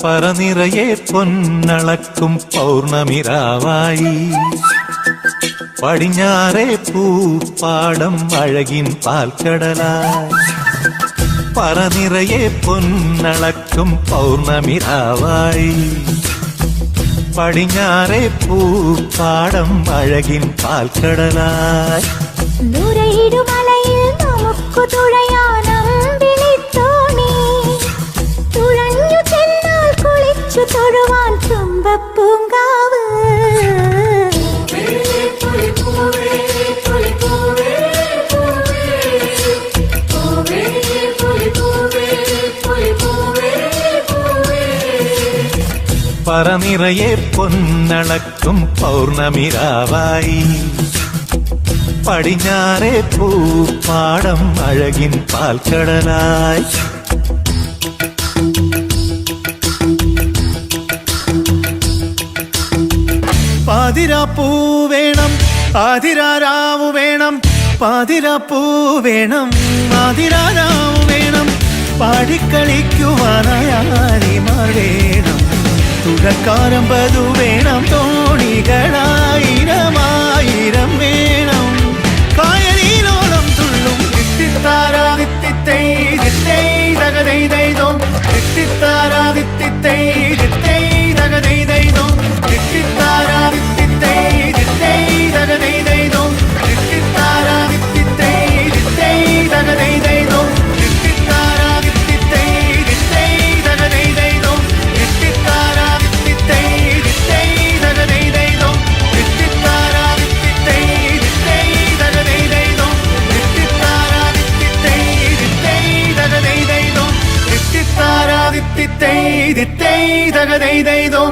പറനിറയെ പൊന്നളക്കും പൗർണമിരാവായി പടിഞ്ഞാറേ പൂപ്പാടം അഴകിൻ പാൽക്കടലായി. പറനിറയെ പൊന്നളക്കും പൗർണമിരാവായി പടിഞ്ഞാറേ പൂപ്പാടം അഴകിൻ പാൽക്കടലായി. നുരയിടുമലയിൽ നമുക്ക് തുഴയാനമ്പിളിത്തോണി തുഴഞ്ഞു ചെന്നാൽ കുളിച്ചു തൊഴുവാൻ തുമ്പപ്പൂങ്കാവ്. പറനിറയെ പൊന്നളക്കും പൗർണമിരാവായി പടിഞ്ഞാറേ പൂപ്പാടം അഴകിൻ പാൽക്കടലായി. പാതിരാപ്പൂ വേണം ആതിരാരാവു വേണം, പാതിരാപ്പൂ വേണം ആതിരാരാവു വേണം, പാടിക്കളിക്കുവാനായാലിമാർ വേണം, തുഴക്കാരമ്പതു വേണം, തോണികളായിരമായിരം വേണം, കായലിലോളം തുള്ളും തിത്തിത്താരാ തിത്തിത്തൈ തിത്തൈ തകതൈ ദൈതോ, തിത്തിത്താരാ തിത്തിത്തൈ തിത്തൈ തകതൈ ദൈതോ, തിത്തിത്താരാ തിത്തിത്തൈ തിത്തൈ തകതൈ ദൈതോ, തിത്തിത്താരാ തിത്തിത്തൈ തിത്തൈ തകതൈ ദൈതോ, തിത്തിത്താരാ തിത്തിത്തൈ തിത്തൈ തകതൈ ദൈതോ, തിത്തിത്താരാ തിത്തിത്തൈ തിത്തൈ തകതൈ ദൈതോ, തിത്തിത്താരാ തിത്തിത്തൈ തിത്തൈ തകതൈ ദൈതോ, തിത്തിത്താരാ തിത്തിത്തൈ തിത്തൈ തകതൈ ദൈതോ, തിത്തിത്താരാ തിത്തിത്തൈ തിത്തൈ തകതൈ ദൈതോ.